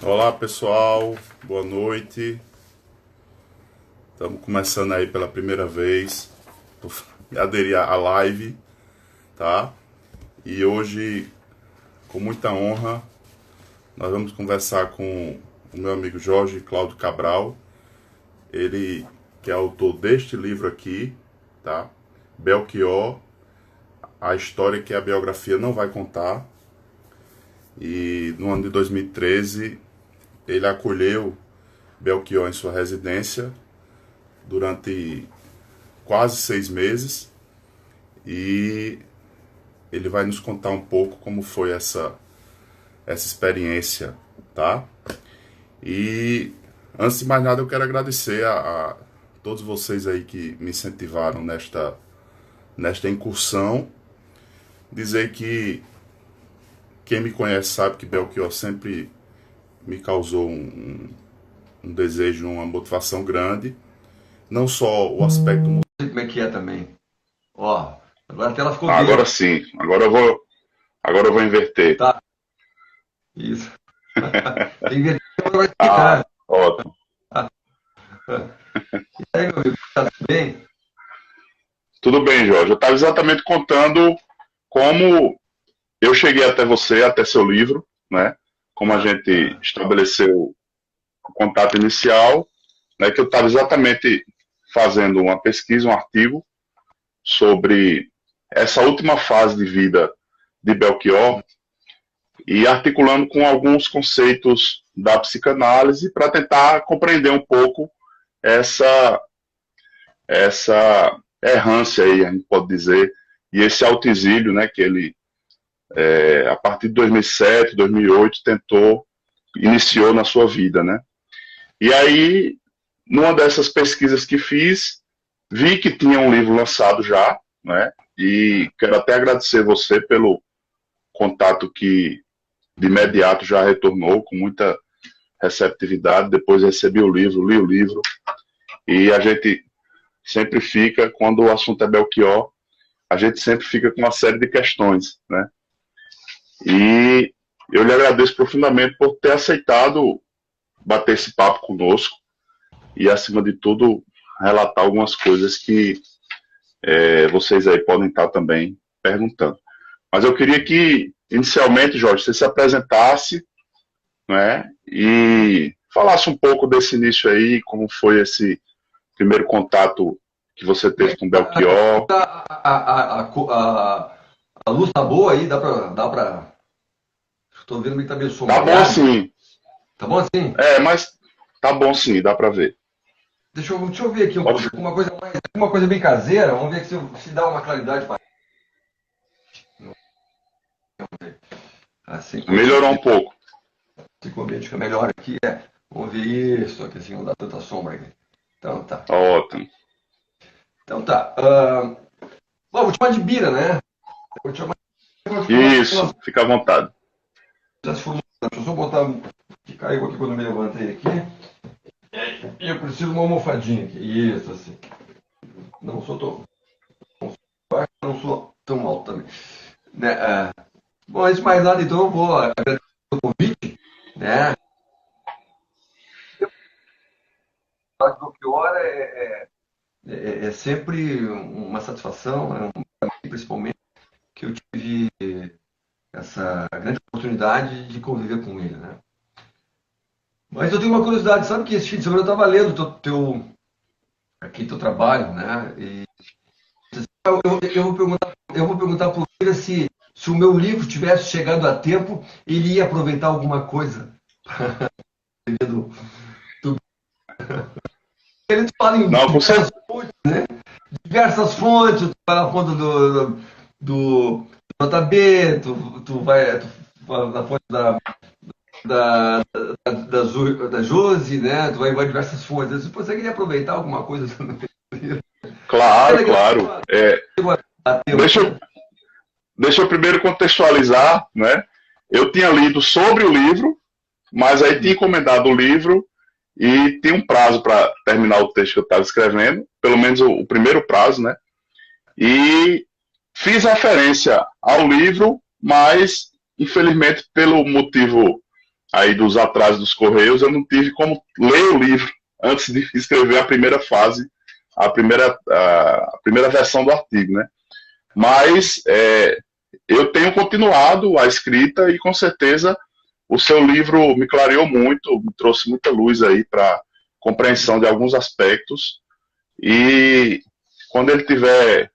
Olá pessoal, boa noite. Estamos começando aí pela primeira vez. Me aderi à live, tá? E hoje, com muita honra, nós vamos conversar com o meu amigo Jorge Cláudio Cabral. Ele que é autor deste livro aqui, tá? Belchior, a história que a biografia não vai contar. E no ano de 2013 ele acolheu Belchior em sua residência durante quase 6 meses e ele vai nos contar um pouco como foi essa experiência, tá? E antes de mais nada eu quero agradecer a todos vocês aí que me incentivaram nesta incursão, dizer que quem me conhece sabe que Belchior sempre me causou um desejo, uma motivação grande. Não só o aspecto... Não sei como é que é também. Ó, agora a tela ficou Agora verde. sim, agora eu vou inverter. Tá, isso. Tem que ver vai Ah, explicar. ótimo. E aí, meu amigo, tá tudo bem? Tudo bem, Jorge. Eu estava exatamente contando como eu cheguei até você, até seu livro, né? Como a gente estabeleceu o contato inicial, né? Que eu estava exatamente fazendo uma pesquisa, um artigo sobre essa última fase de vida de Belchior e articulando com alguns conceitos da psicanálise para tentar compreender um pouco essa errância aí, a gente pode dizer, e esse autoexílio, né, que ele, a partir de 2007, 2008, iniciou na sua vida, né. E aí, numa dessas pesquisas que fiz, vi que tinha um livro lançado já, né, e quero até agradecer você pelo contato que de imediato já retornou com muita receptividade. Depois recebi o livro, li o livro, e a gente sempre fica, quando o assunto é Belchior, a gente sempre fica com uma série de questões, né? E eu lhe agradeço profundamente por ter aceitado bater esse papo conosco e, acima de tudo, relatar algumas coisas que vocês aí podem estar também perguntando. Mas eu queria que, inicialmente, Jorge, você se apresentasse, né? E falasse um pouco desse início aí, como foi esse primeiro contato que você teve com Belchior. A luz tá boa aí, dá pra. Tô vendo que tá meio Tá bom sombreado. assim. Tá bom assim? Mas tá bom sim, dá pra ver. Deixa eu ver aqui Pode... uma coisa bem caseira. Vamos ver se dá uma claridade para assim, Melhorou um pouco. se o ambiente fica melhor aqui. Vamos ver isso aqui, assim, não dá tanta sombra aqui. Então tá. Ótimo. Então tá. Bom, vou te chamar de Bira, né? Vou te chamar Isso, fica à vontade. já se formou. Deixa eu só botar que caiu aqui quando eu me levantei aqui. E eu preciso de uma almofadinha aqui. Isso, assim. Não sou tão baixo, não sou tão alto também. Né? Bom, antes de mais nada, então eu vou agradecer o convite, né? O pior é sempre uma satisfação, né? Principalmente que eu tive essa grande oportunidade de conviver com ele, né? Mas eu tenho uma curiosidade, sabe que esse fim de semana eu estava lendo teu trabalho, né? E eu vou perguntar para o Lira se o meu livro tivesse chegado a tempo, ele ia aproveitar alguma coisa do, do... Ele fala em Não, você. diversas fontes, tu vai na fonte do JB, tu vai na fonte da Josi, né? Tu vai em diversas fontes. Você queria aproveitar alguma coisa também? Claro, claro. A tempo, Deixa, né? eu, deixa eu primeiro contextualizar, né? Eu tinha lido sobre o livro, mas aí tinha encomendado o livro e tinha um prazo para terminar o texto que eu estava escrevendo, pelo menos o primeiro prazo, né? E fiz referência ao livro, mas infelizmente pelo motivo aí dos atrasos dos Correios, eu não tive como ler o livro antes de escrever a primeira fase, a primeira versão do artigo, né? Mas eu tenho continuado a escrita e, com certeza, o seu livro me clareou muito, me trouxe muita luz aí para compreensão de alguns aspectos. E quando ele tiver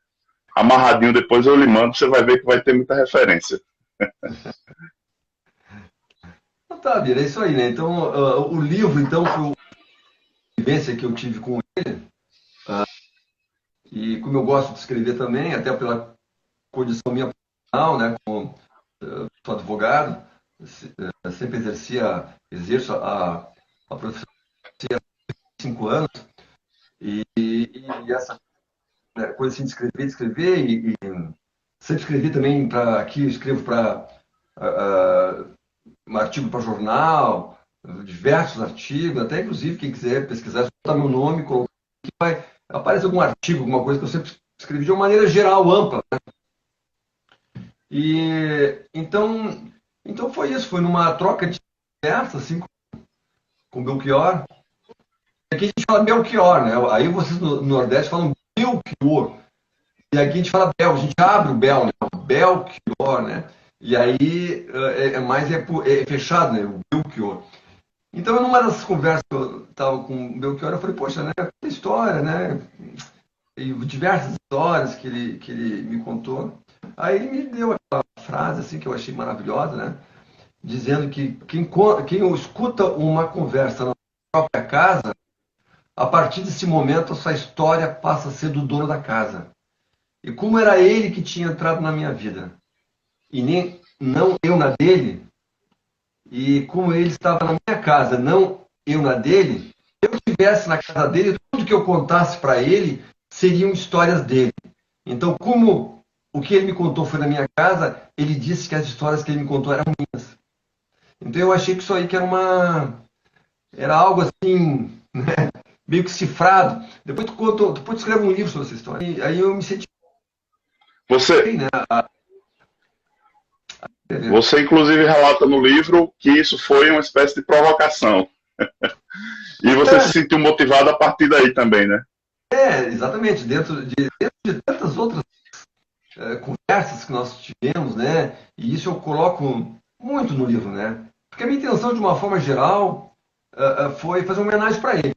amarradinho, depois eu lhe mando, você vai ver que vai ter muita referência. Então tá, Bira, é isso aí, né? Então, o livro, então, foi uma vivência que eu tive com ele. E como eu gosto de escrever também, até pela condição minha profissional, né? Como sou advogado, sempre exerço a profissão há 5 anos. E essa coisa assim de escrever, e sempre escrevi também para aqui, eu escrevo para um artigo para jornal, diversos artigos, até inclusive quem quiser pesquisar, botar meu nome, colocar que vai aparecer algum artigo, alguma coisa que eu sempre escrevi de uma maneira geral, ampla, né? E então foi isso, foi numa troca de conversa assim com o Belchior. Aqui a gente fala Belchior, né? Aí vocês no Nordeste falam Belchior. E aqui a gente fala Bel, a gente abre o Bel, né? O Belchior, né? E aí é fechado, né? O Belchior. Então, numa dessas conversas que eu estava com o Belchior, eu falei, poxa, né? Que história, né? E diversas histórias que ele me contou. Aí ele me deu aquela frase assim que eu achei maravilhosa, né? Dizendo que quem escuta uma conversa na própria casa, a partir desse momento, a sua história passa a ser do dono da casa. E como era ele que tinha entrado na minha vida, e não eu na dele, e como ele estava na minha casa, não eu na dele, se eu estivesse na casa dele, tudo que eu contasse para ele seriam histórias dele. Então, como o que ele me contou foi na minha casa, ele disse que as histórias que ele me contou eram minhas. Então, eu achei que isso aí que era algo assim, né, meio que cifrado. Depois tu escreve um livro sobre essa história. E aí eu me senti Você, né, você, inclusive, relata no livro que isso foi uma espécie de provocação. E você se sentiu motivado a partir daí também, né? Exatamente. Dentro de tantas outras conversas que nós tivemos, né? E isso eu coloco muito no livro, né? Porque a minha intenção, de uma forma geral, foi fazer uma homenagem para ele.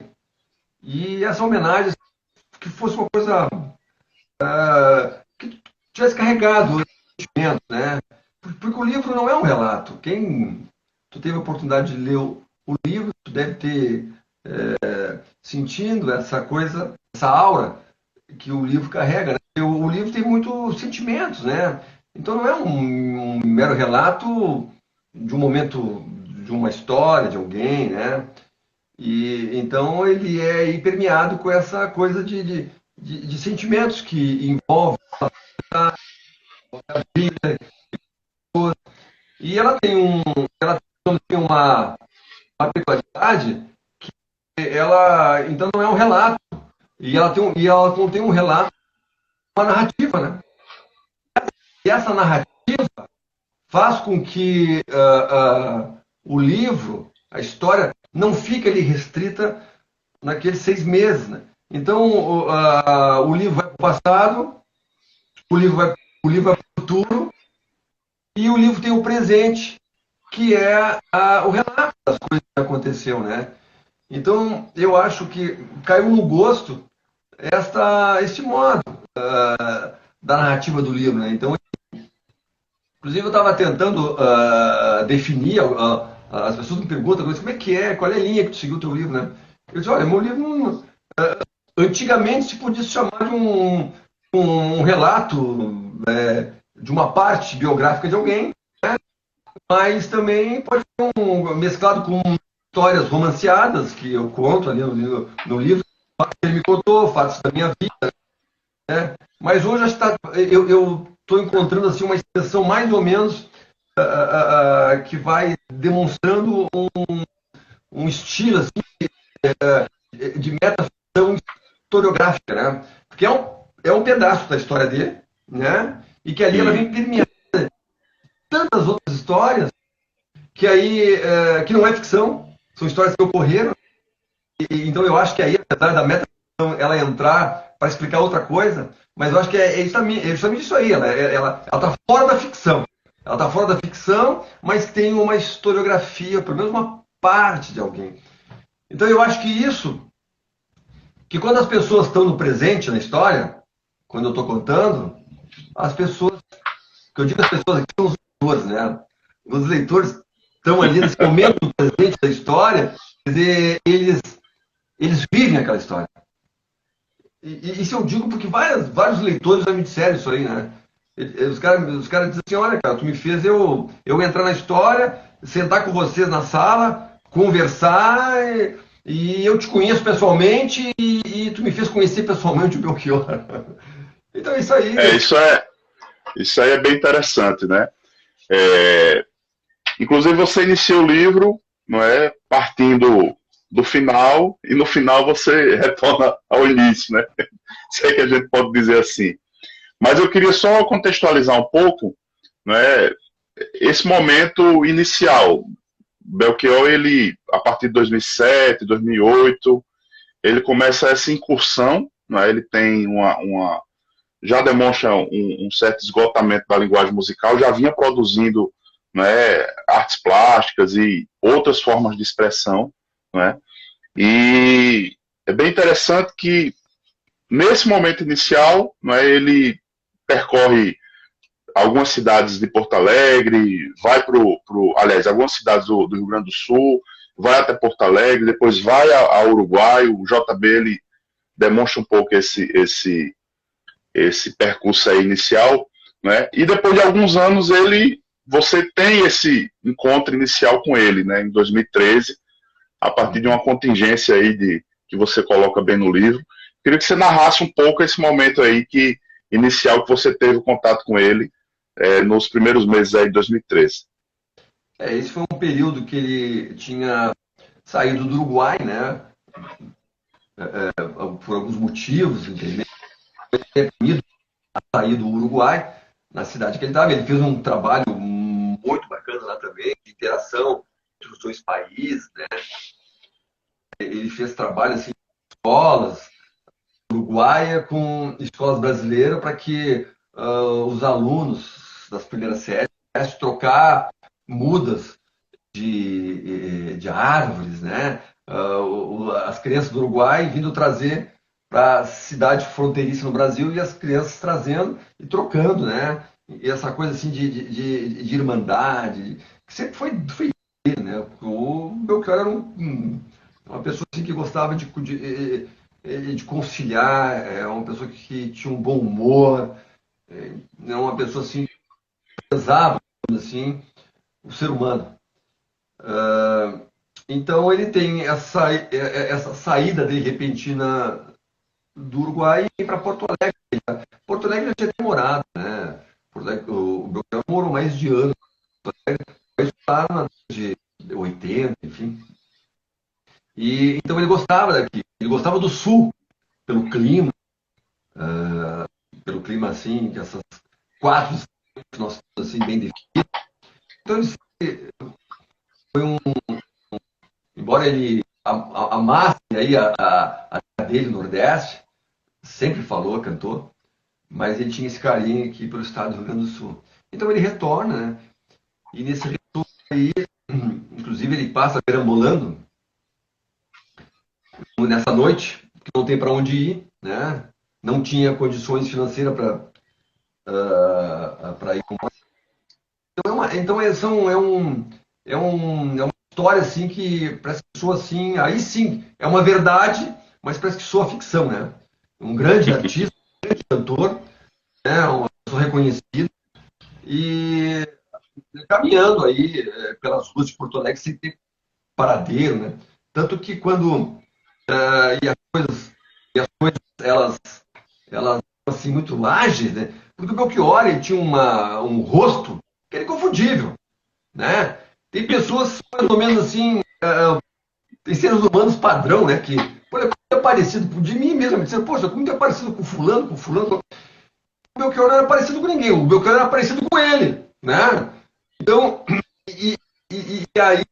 E essa homenagem que fosse uma coisa que tivesse carregado sentimento, né? Porque o livro não é um relato. Tu teve a oportunidade de ler o livro, tu deve ter sentindo essa coisa, essa aura que o livro carrega, né? O livro tem muitos sentimentos, né? Então não é um mero relato de um momento, de uma história de alguém, né? E então ele é permeado com essa coisa de sentimentos que envolvem a vida. E ela tem uma peculiaridade que ela então não é um relato. E ela contém um relato, uma narrativa, né? E essa narrativa faz com que o livro, a história, não fique ali restrita naqueles 6 meses, né? Então, o livro vai para o passado, o livro vai para o futuro, e o livro tem o presente, que é o relato das coisas que aconteceu, né? Então, eu acho que caiu no gosto esse modo da narrativa do livro, né? Então, inclusive, eu estava tentando definir, as pessoas me perguntam, como é que é, qual é a linha que tu seguiu o teu livro, né? Eu disse, olha, meu livro, antigamente se podia se chamar de um relato de uma parte biográfica de alguém, né? Mas também pode ser mesclado com histórias romanceadas que eu conto ali no livro, fatos que ele me contou, fatos da minha vida, né? Mas hoje eu estou encontrando assim, uma expressão mais ou menos que vai demonstrando um estilo assim, de metaficção historiográfica, né? Porque é um pedaço da história dele, né? E que ali ela vem permeando tantas outras histórias que aí que não é ficção, são histórias que ocorreram. Então eu acho que aí, apesar da metaficção ela entrar para explicar outra coisa, mas eu acho que é justamente isso aí, ela está fora da ficção. Ela está fora da ficção, mas tem uma historiografia, pelo menos uma parte de alguém. Então eu acho que isso, que quando as pessoas estão no presente na história, quando eu estou contando, as pessoas, que eu digo as pessoas aqui são os leitores, né? Os leitores estão ali nesse momento do presente da história, quer dizer, eles vivem aquela história. E isso eu digo porque vários leitores já me disseram isso aí, né? Os caras dizem assim, olha, cara, tu me fez eu entrar na história, sentar com vocês na sala, conversar, e eu te conheço pessoalmente, e tu me fez conhecer pessoalmente o Belchior. Então é isso aí. Isso aí é bem interessante, né? Inclusive você inicia o livro, não é, partindo do final, e no final você retorna ao início, né? Isso é que a gente pode dizer assim. Mas eu queria só contextualizar um pouco, né, esse momento inicial. Belchior, ele, a partir de 2007, 2008, ele começa essa incursão, né, ele tem já demonstra um certo esgotamento da linguagem musical, já vinha produzindo, né, artes plásticas e outras formas de expressão, né, e é bem interessante que nesse momento inicial, né, ele percorre algumas cidades de Porto Alegre, vai aliás, algumas cidades do Rio Grande do Sul, vai até Porto Alegre, depois vai ao Uruguai. O JB ele demonstra um pouco esse percurso aí inicial, né? E depois de alguns anos você tem esse encontro inicial com ele, né? Em 2013, a partir de uma contingência aí que você coloca bem no livro. Queria que você narrasse um pouco esse momento aí inicial que você teve contato com ele nos primeiros meses aí de 2013. Esse foi um período que ele tinha saído do Uruguai, né? Por alguns motivos, entendeu? A sair do Uruguai, na cidade que ele estava. Ele fez um trabalho muito bacana lá também, de interação entre os dois países, né? Ele fez trabalho assim, em escolas uruguaia com escolas brasileiras para que os alunos das primeiras séries pudessem trocar mudas de árvores, né? As crianças do Uruguai vindo trazer para a cidade fronteiriça no Brasil e as crianças trazendo e trocando, né? E essa coisa assim de irmandade, que sempre foi né? O Belchior era uma pessoa assim, que gostava de conciliar, é uma pessoa que tinha um bom humor, é uma pessoa assim que pesava assim, o ser humano. Então ele tem essa saída dele repentina do Uruguai e para Porto Alegre. Porto Alegre já tinha demorado, né? O Belchior morou mais de ano. Isso está na década de 80, enfim. E então ele gostava daqui, ele gostava do sul, pelo clima, assim, que essas quatro que nós temos assim, bem definidas. Então ele foi embora ele amasse aí a dele no Nordeste, sempre falou, cantou, mas ele tinha esse carinho aqui pelo estado do Rio Grande do Sul. Então ele retorna, né? E nesse retorno aí, inclusive ele passa perambulando nessa noite, que não tem para onde ir, né? Não tinha condições financeiras para ir com então é uma história assim que parece que soa assim, aí sim, é uma verdade, mas parece que soa ficção, né? Um grande artista, um grande cantor, né? Uma pessoa reconhecida e caminhando aí pelas ruas de Porto Alegre sem ter paradeiro, né? Tanto que quando as coisas elas assim muito ágeis, né? Porque o Belchior ele tinha um rosto que era inconfundível, né? Tem pessoas mais ou menos assim, tem seres humanos padrão, né? Que pô, é muito parecido de mim mesmo, me disseram, poxa, muito é parecido com fulano, com fulano. O Belchior não era parecido com ninguém, o Belchior era parecido com ele, né? Então, e e aí,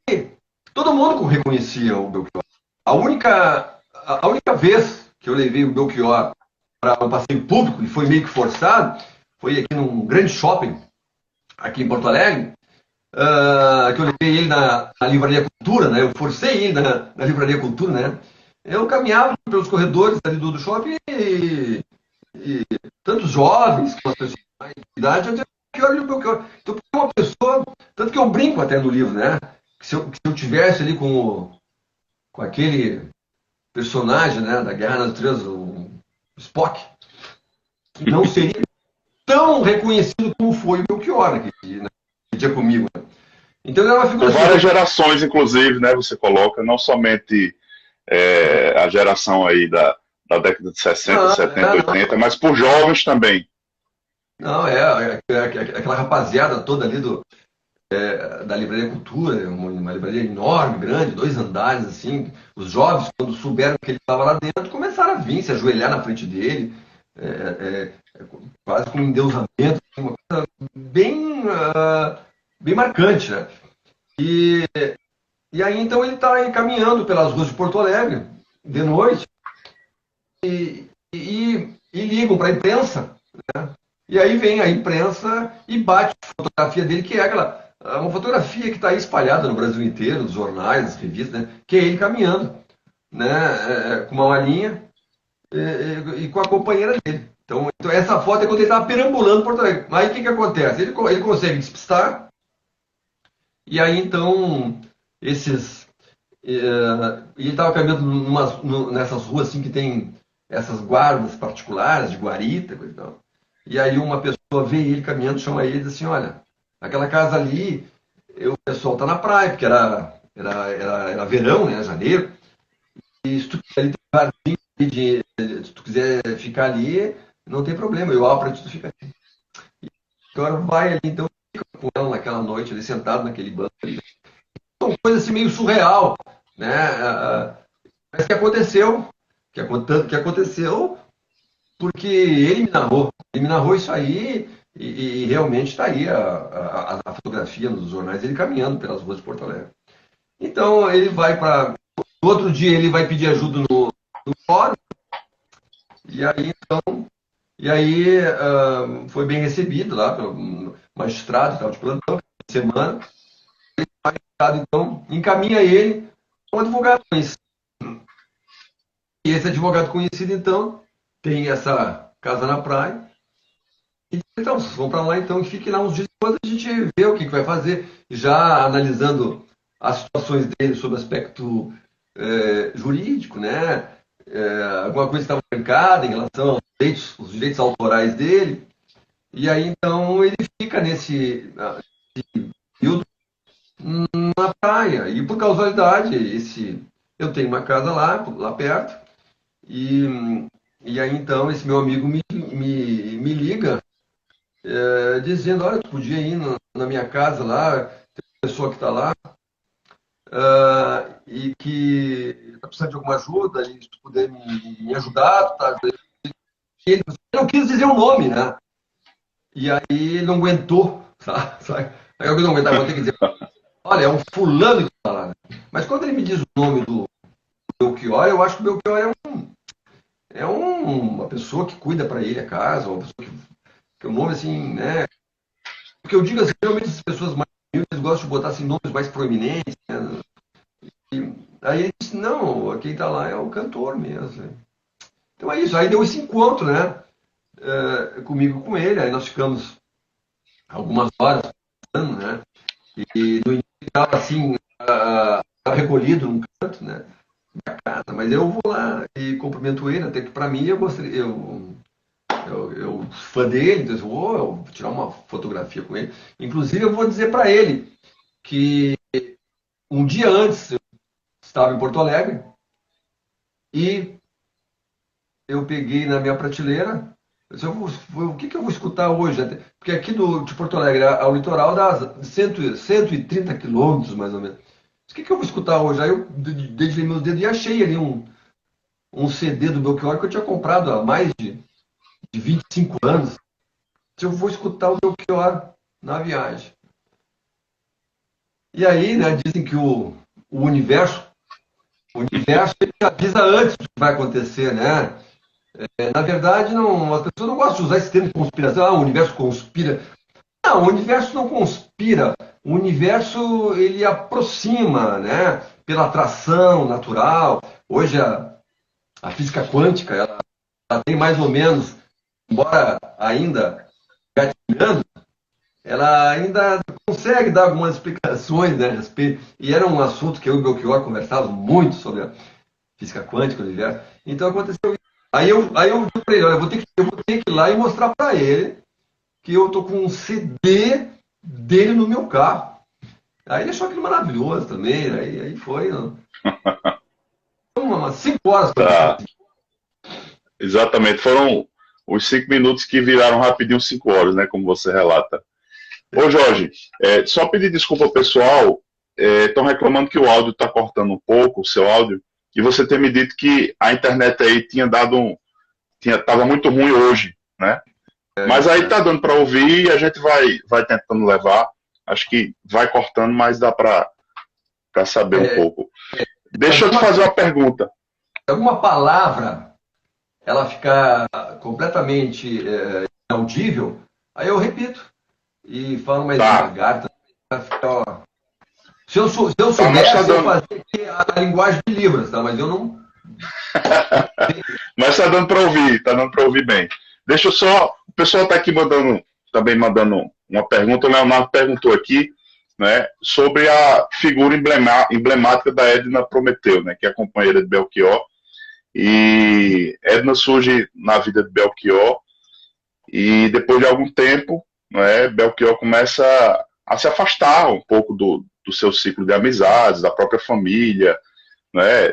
todo mundo reconhecia o Belchior. A única vez que eu levei o Belchior para um passeio público, e foi meio que forçado, foi aqui num grande shopping, aqui em Porto Alegre, que eu levei ele na Livraria Cultura, né? Eu forcei ele na Livraria Cultura, né? Eu caminhava pelos corredores ali do shopping e tantos jovens, como as pessoas mais de idade, eu disse, que olha o Belchior. Então, é uma pessoa, tanto que eu brinco até no livro, né? Que se eu tivesse ali com aquele personagem, né, da Guerra nas Estrelas, o Spock, não seria tão reconhecido como foi o Belchior naquele dia comigo. Né? Então ele era uma Por figura várias assim, gerações, inclusive, né? Você coloca, não somente a geração aí da década de 60, não, 70, 80, mas por jovens também. não, aquela rapaziada toda ali da Livraria Cultura, uma livraria enorme, grande, 2 andares, assim. Os jovens, quando souberam que ele estava lá dentro, começaram a vir, se ajoelhar na frente dele, é, quase como um endeusamento, assim, uma coisa bem marcante, né? E, e aí, então, ele está caminhando pelas ruas de Porto Alegre, de noite, e ligam para a imprensa, né? E aí vem a imprensa e bate a fotografia dele, que é uma fotografia que está aí espalhada no Brasil inteiro, nos jornais, nas revistas, né? Que é ele caminhando, né? Com uma malinha e com a companheira dele. Então essa foto é quando ele estava perambulando Porto Alegre. Aí o que acontece? Ele consegue despistar, e aí então esses. E ele estava caminhando nessas ruas assim que tem essas guardas particulares de guarita, coisa e tal. E aí uma pessoa vê ele caminhando, chama ele e diz assim, olha, aquela casa ali, o pessoal tá na praia, porque era verão, né, janeiro, e se tu quiser ali, tem um jardim se tu quiser ficar ali, não tem problema, eu abro para tu ficar ali. Agora vai ali, então, fica com ela naquela noite, ali sentado naquele banco ali. Uma coisa assim meio surreal, né? Mas que aconteceu, que aconteceu porque ele me narrou isso aí e realmente está aí a fotografia nos jornais, ele caminhando pelas ruas de Porto Alegre. Então ele vai para. No outro dia ele vai pedir ajuda no fórum, e aí, foi bem recebido lá pelo magistrado, estava de plantão, semana. O magistrado, então, encaminha ele a um advogado conhecido. E esse advogado conhecido, então, tem essa casa na praia. Então, vocês vão para lá então e fiquem lá uns dias, depois a gente vê o que vai fazer, já analisando as situações dele sob aspecto jurídico, né? Alguma coisa estava trancada em relação aos direitos autorais dele, e aí então ele fica nesse período na praia, e por causalidade, eu tenho uma casa lá perto, e, e aí então esse meu amigo me liga dizendo, olha, tu podia ir na minha casa lá, tem uma pessoa que está lá e que está precisando de alguma ajuda, e se tu puder me ajudar, tu tá. Ele não quis dizer o nome, né? E aí ele não aguentou, sabe? Aí eu não aguentava, vou ter que dizer, olha, é um fulano que está lá. Né? Mas quando ele me diz o nome do Belchior, eu acho que o Belchior uma pessoa que cuida para ele a casa, uma pessoa que o nome assim, né? Porque eu digo assim, geralmente as pessoas mais humildes gostam de botar assim, nomes mais proeminentes, né? E aí ele disse, não, quem está lá é o cantor mesmo. Então é isso, aí deu esse encontro, né? Comigo com ele, aí nós ficamos algumas horas, né? E no início estava assim, recolhido num canto, né? Da casa, mas eu vou lá e cumprimento ele, até que para mim eu gostaria, eu fã dele, então eu vou tirar uma fotografia com ele. Inclusive eu vou dizer para ele que um dia antes eu estava em Porto Alegre e eu peguei na minha prateleira, eu disse, o que eu vou escutar hoje? Porque aqui de Porto Alegre ao litoral dá 130 quilômetros, mais ou menos. O que eu vou escutar hoje? Aí eu dedilhei meus dedos e achei ali um CD do Belchior que eu tinha comprado há mais de 25 anos. Se eu vou escutar o Belchior na viagem. E aí, né, dizem que o universo ele avisa antes do que vai acontecer, né? Na verdade, não, as pessoas não gostam de usar esse termo de conspiração. O universo conspira. Não, o universo não conspira. O universo ele aproxima, né? Pela atração natural. Hoje a física quântica ela tem mais ou menos, embora ainda gatinhando, ela ainda consegue dar algumas explicações, né, a respeito. E era um assunto que eu e o Belchior conversávamos muito sobre a física quântica, o universo. Então aconteceu isso. Aí eu digo para ele, olha, eu vou ter que ir lá e mostrar para ele que eu tô com um CD dele no meu carro. Aí ele achou aquilo maravilhoso também, aí foi, não. Umas 5 horas para Tá. Exatamente. Foram os 5 minutos que viraram rapidinho 5 horas, né? Como você relata. Ô, Jorge, só pedir desculpa ao pessoal. Estão reclamando que o áudio está cortando um pouco, o seu áudio. E você ter me dito que a internet aí tinha dado tava muito ruim hoje, né? Mas aí tá dando para ouvir e a gente vai tentando levar. Acho que vai cortando, mas dá para saber um pouco. Deixa eu te fazer uma pergunta. alguma palavra ela ficar completamente inaudível, aí eu repito e falo mais Tá, devagar. Pra ficar, ó. Se eu tá, mas tá soubesse, eu dando. fazia a linguagem de Libras, tá? Mas eu não. Mas tá dando para ouvir, tá dando para ouvir bem. Deixa eu só. O pessoal tá aqui também mandando uma pergunta. O Leonardo perguntou aqui, né, sobre a figura emblemática da Edna Prometeu, né, que é a companheira de Belchior. E Edna surge na vida de Belchior e depois de algum tempo, né, Belchior começa a se afastar um pouco do seu ciclo de amizades, da própria família, né?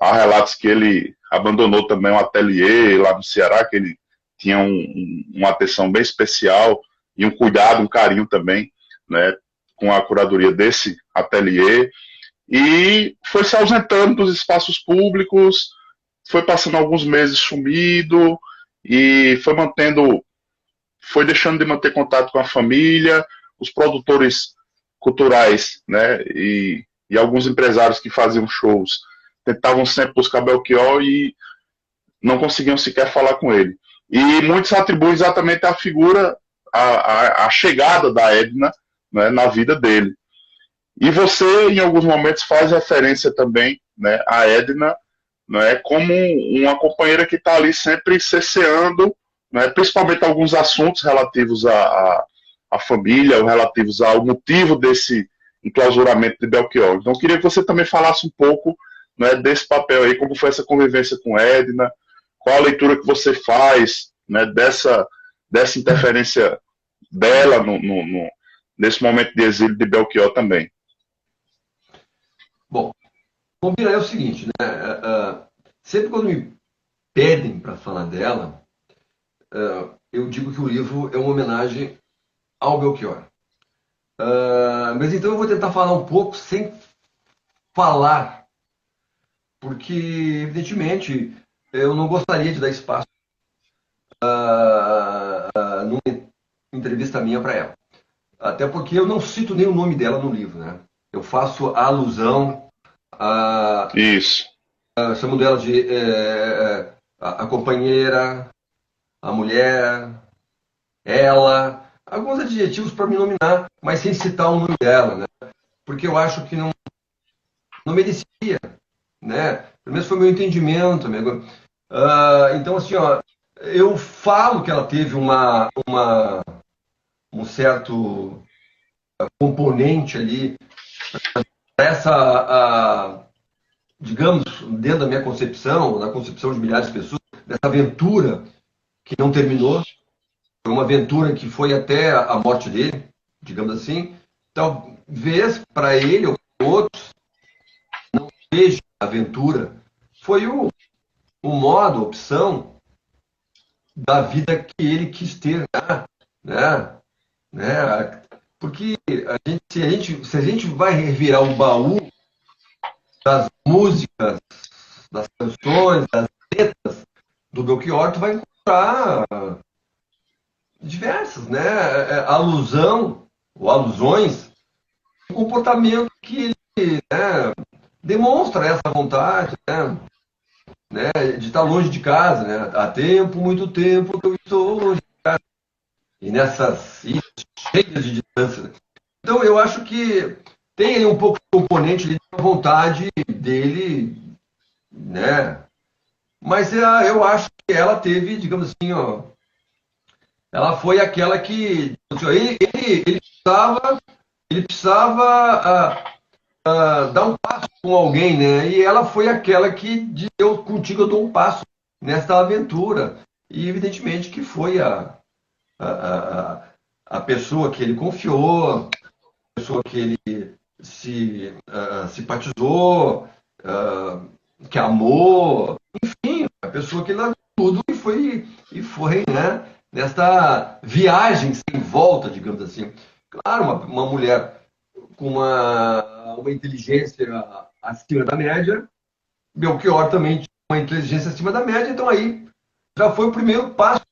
Há relatos que ele abandonou também um ateliê lá no Ceará, que ele tinha uma atenção bem especial e um cuidado, um carinho também, né, com a curadoria desse ateliê. E foi se ausentando dos espaços públicos, foi passando alguns meses sumido e foi deixando de manter contato com a família, os produtores culturais, né, e alguns empresários que faziam shows tentavam sempre buscar Belchior e não conseguiam sequer falar com ele. E muitos atribuem exatamente a figura, a chegada da Edna, né, na vida dele. E você, em alguns momentos, faz referência também, né, a Edna, né, como uma companheira que está ali sempre cesseando, né, principalmente alguns assuntos relativos à família, ou relativos ao motivo desse enclausuramento de Belchior. Então, eu queria que você também falasse um pouco, né, desse papel aí, como foi essa convivência com Edna, qual a leitura que você faz, né, dessa interferência dela nesse momento de exílio de Belchior também. Bom, combina é o seguinte, né? Sempre quando me pedem para falar dela, eu digo que o livro é uma homenagem ao Belchior. Mas então eu vou tentar falar um pouco sem falar, porque, evidentemente, eu não gostaria de dar espaço numa entrevista minha para ela. Até porque eu não cito nem o nome dela no livro, né? Eu faço a alusão a, Isso. chamando ela de a companheira, a mulher, ela, alguns adjetivos para me nominar, mas sem citar o nome dela, né? Porque eu acho que não merecia, né? Pelo menos foi o meu entendimento, amigo. Então, assim, ó, eu falo que ela teve um certo componente ali, digamos, dentro da minha concepção, na concepção de milhares de pessoas, dessa aventura que não terminou. Foi uma aventura que foi até a morte dele, digamos assim. Talvez para ele ou para outros não seja aventura. Foi o modo, a opção da vida que ele quis ter, né? Né? Porque se a gente vai revirar o baú das músicas, das canções, das letras do Belchior, tu vai encontrar diversas, né? Alusão ou alusões um comportamento que ele, né, demonstra essa vontade, né, de estar longe de casa, né? Há tempo, muito tempo que eu estou longe de casa. E nessas ilhas cheias de distância. Então, eu acho que tem ali um pouco de componente ali da vontade dele, né? Mas eu acho que ela teve, digamos assim, ó, ela foi aquela que ele precisava dar um passo com alguém, né? E ela foi aquela que disse, eu contigo eu dou um passo nesta aventura. E evidentemente que foi a, a, a pessoa que ele confiou, a pessoa que ele se simpatizou, que amou, enfim, a pessoa que largou tudo e foi, né, nesta viagem sem volta, digamos assim. Claro, uma mulher com uma inteligência acima da média, Belchior também tinha uma inteligência acima da média, então aí já foi o primeiro passo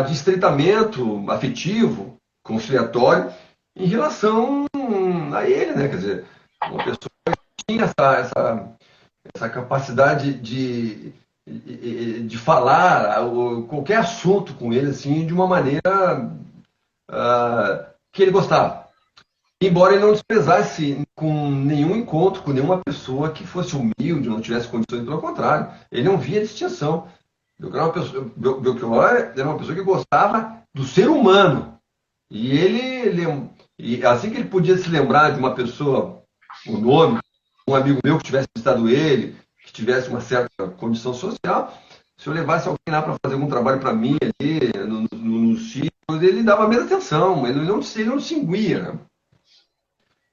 de estreitamento afetivo, conciliatório, em relação a ele, né? Quer dizer, uma pessoa que tinha essa capacidade de falar qualquer assunto com ele, assim, de uma maneira que ele gostava. Embora ele não desprezasse com nenhum encontro com nenhuma pessoa que fosse humilde, não tivesse condições, pelo contrário, ele não via distinção. Belchior era uma pessoa que gostava do ser humano. E assim que ele podia se lembrar de uma pessoa, o nome, um amigo meu que tivesse visitado ele, que tivesse uma certa condição social, se eu levasse alguém lá para fazer algum trabalho para mim ali, no sítio, ele dava a mesma atenção, ele não distinguia, né?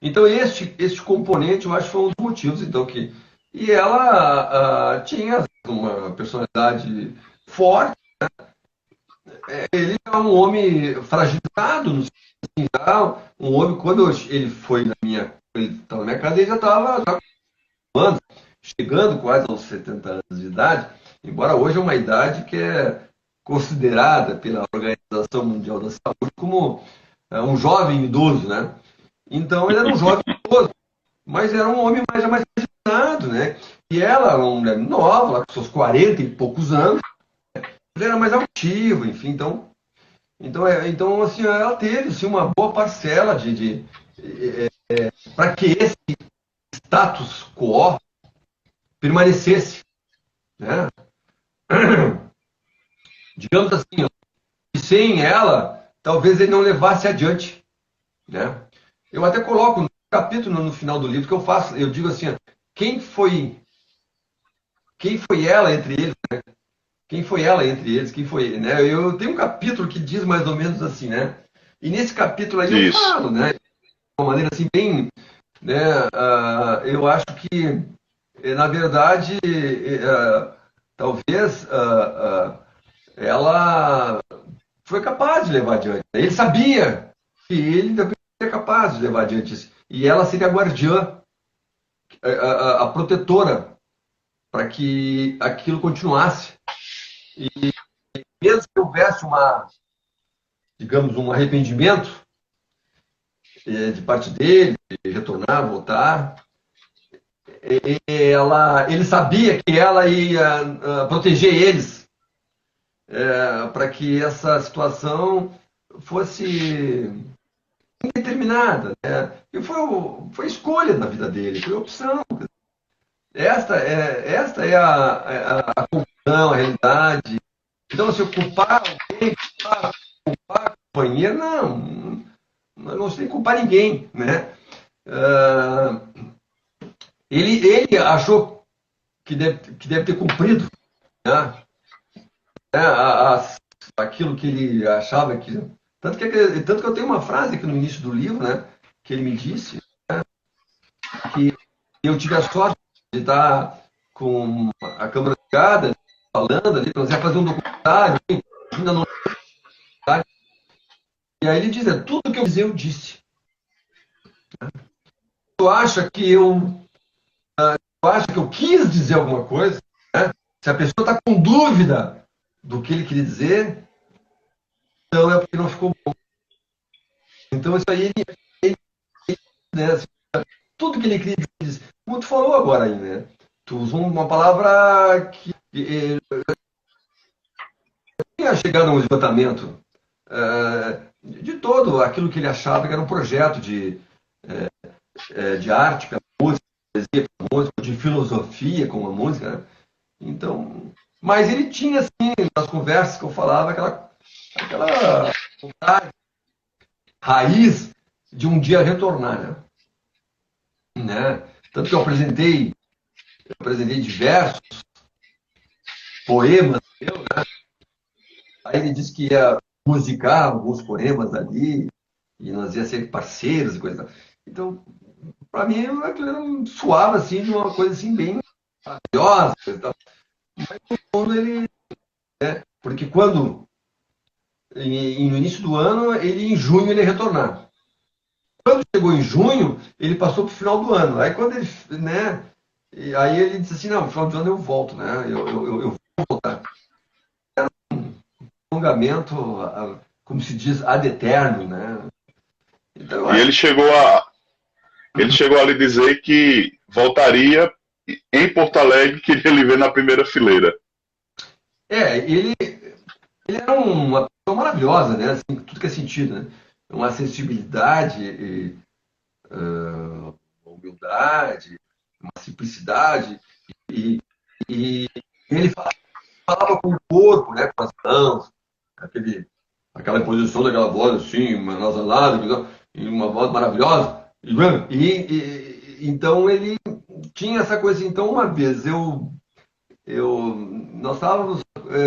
Então, este componente, eu acho que foi um dos motivos, então, que... E ela tinha uma personalidade forte. Ele é um homem fragilizado, no sentido, um homem, quando ele foi ele estava na minha casa, ele já estava anos, chegando quase aos 70 anos de idade, embora hoje é uma idade que é considerada pela Organização Mundial da Saúde como um jovem idoso, né? Então, ele era um jovem idoso, mas era um homem mais fragilizado, né? E ela, uma mulher nova, lá com seus 40 e poucos anos, ele era mais altivo, enfim, então assim, ela teve assim, uma boa parcela para que esse status quo permanecesse, né? Digamos assim, sem ela, talvez ele não levasse adiante, né? Eu até coloco no capítulo no final do livro que eu digo assim, quem foi ela entre eles, né? Quem foi ela entre eles? Quem foi, né? Eu tenho um capítulo que diz mais ou menos assim, né? E nesse capítulo aí eu falo, né? De uma maneira assim bem, né? Eu acho que, na verdade, talvez ela foi capaz de levar adiante. Ele sabia que ele também seria capaz de levar adiante isso. E ela seria a guardiã, a protetora, para que aquilo continuasse. E mesmo que houvesse digamos, um arrependimento de parte dele, de retornar, voltar, ele sabia que ela ia proteger eles para que essa situação fosse indeterminada, né? E foi escolha na vida dele, foi opção. Esta é a conclusão, a realidade. Então, se culpar alguém, culpar a companhia, não tem que culpar ninguém, né? Ele achou que deve ter cumprido, né? Aquilo que ele achava que... Tanto que eu tenho uma frase aqui no início do livro, né? Que ele me disse, né, que eu tive a sorte de estar com a câmera ligada, falando ali, nós ia fazer um documentário, ainda não... E aí ele diz, tudo que eu dizer, eu disse. Tu acha que eu quis dizer alguma coisa, né? Se a pessoa está com dúvida do que ele queria dizer, então é porque não ficou bom. Então isso aí né? Assim, tudo que ele queria dizer. Como tu falou agora aí, né? Tu usou uma palavra que tinha chegado a um esgotamento de todo aquilo que ele achava que era um projeto de arte pela música, de filosofia com a música, né? Então, mas ele tinha, assim, nas conversas que eu falava, aquela vontade, raiz de um dia retornar, né? Tanto que eu apresentei diversos poemas, aí ele disse que ia musicar alguns poemas ali, e nós ia ser parceiros e coisa. Então, para mim, aquilo era suave, assim, de uma coisa assim, bem maravilhosa. Mas no fundo ele. Porque quando. No início do ano, em junho, ele ia retornar. Quando chegou em junho, ele passou para o final do ano. Aí quando ele. Né, aí ele disse assim: não, no final do ano eu volto, né? Eu vou voltar. Alongamento, como se diz, ad eterno, né? Então eu E acho ele chegou a lhe dizer que voltaria em Porto Alegre, queria lhe ver na primeira fileira. ele era uma pessoa maravilhosa, né? Assim, tudo que é sentido, né? Uma sensibilidade, uma humildade, uma simplicidade, e, e ele falava com o corpo, né? Com as mãos, aquela imposição daquela voz assim, nasalada, e uma voz maravilhosa. Então ele tinha essa coisa. Assim, então uma vez nós estávamos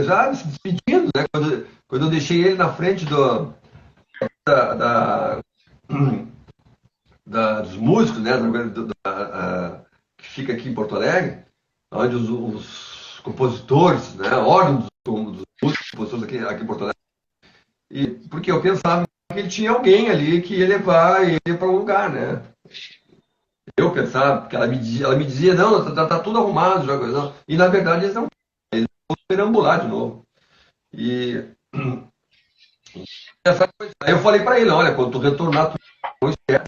já se despedindo, né? Quando eu deixei ele na frente da, da- dos músicos, né? Que fica aqui em Porto Alegre, onde os compositores, né? Órgão dos músicos, compositores aqui em Porto Alegre. E porque eu pensava que ele tinha alguém ali que ia levar ele para um lugar, né? Eu pensava, porque ela me dizia, não, tá tudo arrumado já, coisa. E na verdade eles não vão perambular de novo. E essa coisa. Aí eu falei para ele, olha, quando tu retornar, tu não esquece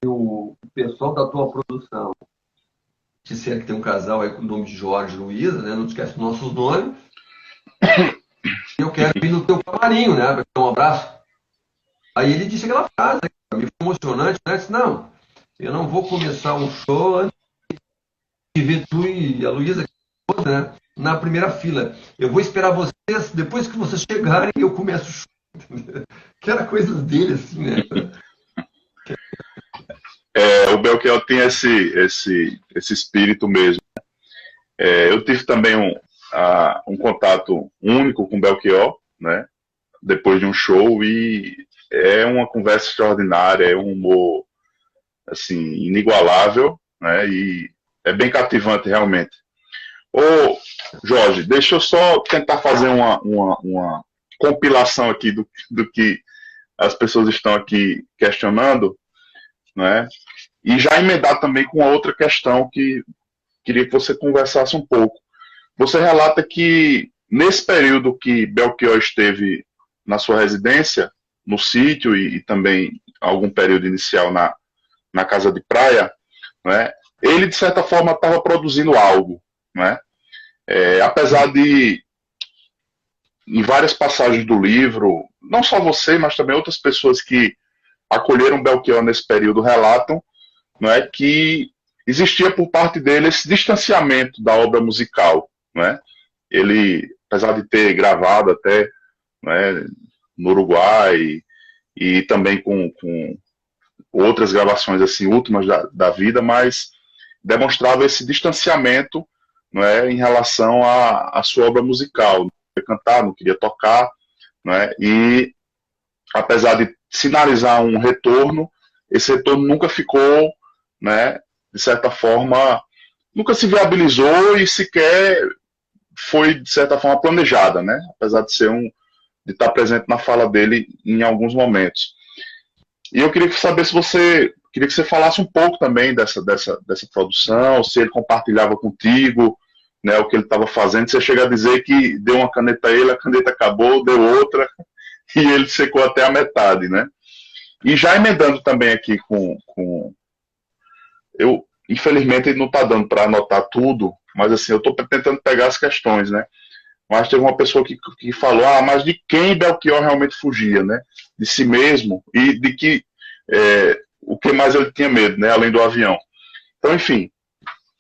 o pessoal da tua produção. Disser que tem um casal aí com o nome de Jorge e Luísa, né? Não esquece os nossos nomes. E eu quero ir no teu camarim, né? Para dar um abraço. Aí ele disse aquela frase, né, para mim foi emocionante, né? Disse, não, eu não vou começar um show antes de ver tu e a Luísa, né, na primeira fila. Eu vou esperar vocês, depois que vocês chegarem, eu começo o show. Que era coisas dele, assim, né? O Belchior tem esse espírito mesmo. Eu tive também um contato único com o Belchior, né? Depois de um show, e é uma conversa extraordinária, é um humor assim, inigualável, né? E é bem cativante realmente. Ô, Jorge, deixa eu só tentar fazer uma compilação aqui do que as pessoas estão aqui questionando, né? E já emendar também com a outra questão que queria que você conversasse um pouco. Você relata que nesse período que Belchior esteve na sua residência, no sítio e também algum período inicial na casa de praia, né, ele de certa forma estava produzindo algo, né? Apesar de em várias passagens do livro, não só você, mas também outras pessoas que acolheram Belchior nesse período relatam, não é, que existia por parte dele esse distanciamento da obra musical, né? Ele, apesar de ter gravado até, né, no Uruguai e também com outras gravações assim últimas da vida, mas demonstrava esse distanciamento, não é, em relação à sua obra musical. Não queria cantar, não queria tocar, não é, e apesar de sinalizar um retorno, esse retorno nunca ficou, né, de certa forma, nunca se viabilizou e sequer foi, de certa forma, planejada, né, apesar de estar presente na fala dele em alguns momentos. E eu queria saber se você queria que você falasse um pouco também dessa produção, se ele compartilhava contigo, né, o que ele estava fazendo. Você chega a dizer que deu uma caneta a ele, a caneta acabou, deu outra, e ele secou até a metade, né? E já emendando também aqui eu, infelizmente, não está dando para anotar tudo, mas assim, eu estou tentando pegar as questões, né? Mas teve uma pessoa que falou, mas de quem Belchior realmente fugia, né? De si mesmo e de que o que mais ele tinha medo, né? Além do avião. Então, enfim,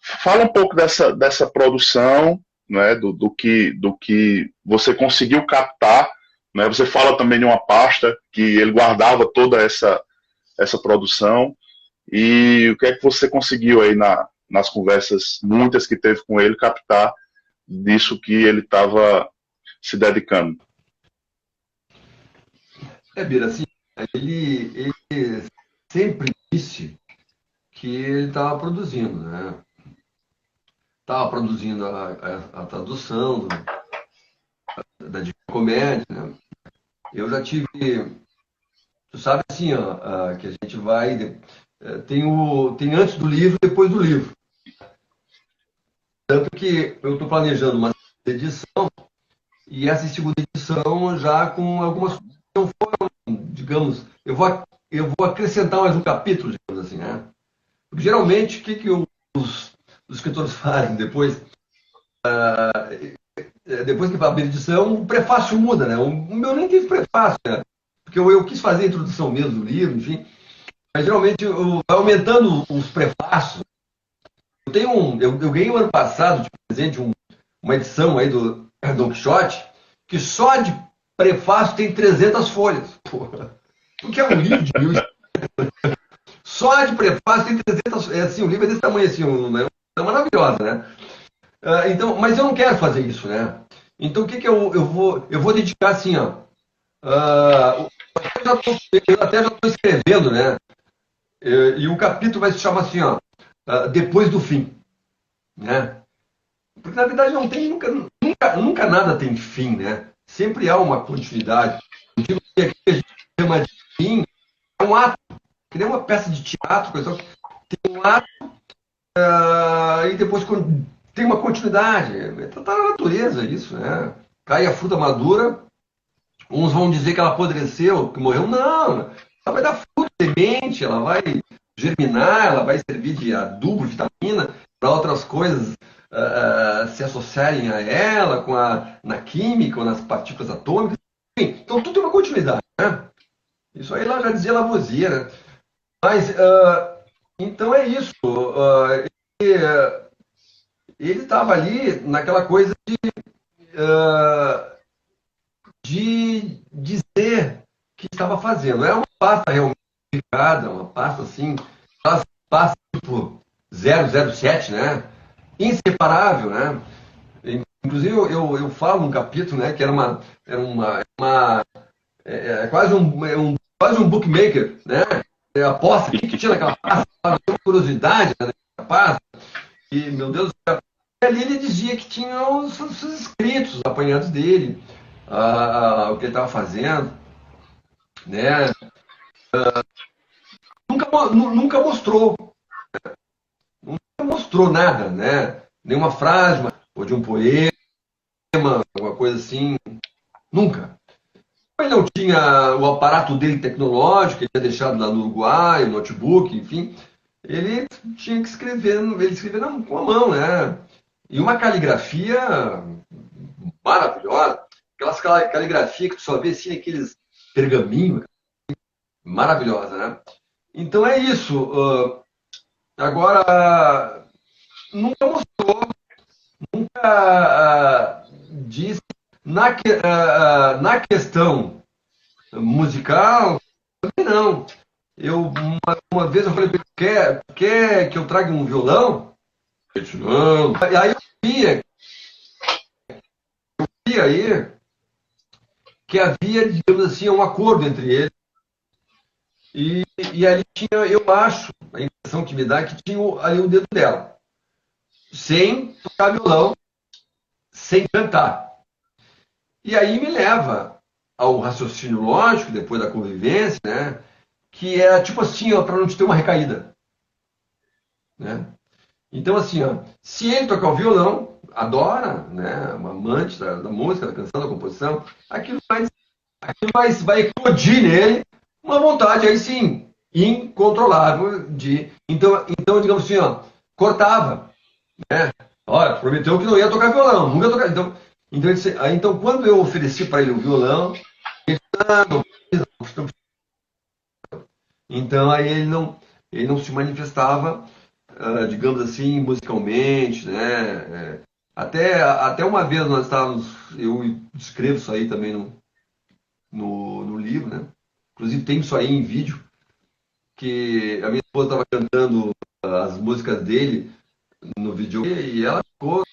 fala um pouco dessa produção, né? Do que você conseguiu captar, né? Você fala também de uma pasta que ele guardava toda essa produção e o que é que você conseguiu aí nas conversas, muitas que teve com ele, captar disso que ele estava se dedicando. Bira, assim, ele sempre disse que ele estava produzindo, né? Estava produzindo a tradução da Divina Comédia, né? Eu já tive, tu sabe assim, ó, que a gente vai, tem antes do livro e depois do livro. Tanto que eu estou planejando uma edição e essa segunda edição já com algumas coisas que não foram, digamos, eu vou acrescentar mais um capítulo, digamos assim, né? Porque geralmente o que os escritores fazem depois? Depois que vai a edição, o prefácio muda, né? O meu nem teve prefácio, né? Porque eu quis fazer a introdução mesmo do livro, enfim. Mas geralmente vai aumentando os prefácios. Eu ganhei o ano passado de presente uma edição aí do Don Quixote, que só de prefácio tem 300 folhas. Porra. Porque é um livro de 1000. Só de prefácio tem 300. Assim, o livro é desse tamanho, assim, é maravilhosa, né? Então, mas eu não quero fazer isso, né? Então, o que eu vou dedicar assim, ó. Eu até já estou escrevendo, né? E o capítulo vai se chamar assim, ó. Depois do fim, né? Porque na verdade não tem nunca nada tem fim, né? Sempre há uma continuidade. Eu digo que aqui a gente chama de fim, é um ato, que nem uma peça de teatro, pessoal, tem um ato e depois tem uma continuidade. Tá na natureza isso, né? Cai a fruta madura, uns vão dizer que ela apodreceu, que morreu. Não, ela vai dar fruto, semente, ela vai germinar, ela vai servir de adubo, vitamina, para outras coisas se associarem a ela, na química, ou nas partículas atômicas. Enfim, então tudo tem uma continuidade, né? Isso aí ela já dizia Lavoisier, né? Mas, então é isso. Ele estava ali naquela coisa de dizer que estava fazendo. É uma pasta realmente complicada, uma pasta assim, pasta tipo 007, né? Inseparável, né? Inclusive eu falo num capítulo, né, que é quase um bookmaker, né? Aposta o que tinha naquela pasta, uma curiosidade, né, naquela pasta. E, meu Deus do céu, ali ele dizia que tinha os escritos, os apanhados dele, o que ele estava fazendo, né? Nunca mostrou nada, né? Nenhuma frase, ou de um poema, alguma coisa assim, nunca. Ele não tinha o aparato dele tecnológico, ele tinha deixado lá no Uruguai, o notebook, enfim. Ele tinha que escrever, ele escrevia com a mão, né? E uma caligrafia maravilhosa. Aquelas caligrafia que tu só vê assim, aqueles pergaminhos, maravilhosa, né? Então é isso. Agora, nunca mostrou, nunca disse. Na questão musical, também não. Uma vez eu falei, quer que eu traga um violão? Ele disse, não. Aí eu vi aí que havia, digamos assim, um acordo entre eles. E ali tinha, eu acho, a impressão que me dá é que tinha ali o dedo dela. Sem tocar violão, sem cantar. E aí me leva ao raciocínio lógico, depois da convivência, né? Que é tipo assim, ó, para não te ter uma recaída. Né? Então, assim, ó, se ele tocar o violão, adora, né? Um amante da música, da canção, da composição, aquilo vai eclodir nele uma vontade aí sim, incontrolável de. Então digamos assim, ó, cortava, né? Olha, prometeu que não ia tocar violão, nunca tocar. Então quando eu ofereci para ele o violão, então aí ele não se manifestava, digamos assim, musicalmente, né? Até uma vez nós estávamos, eu descrevo isso aí também no livro, né? Inclusive tem isso aí em vídeo, que a minha esposa estava cantando as músicas dele no vídeo e ela ficou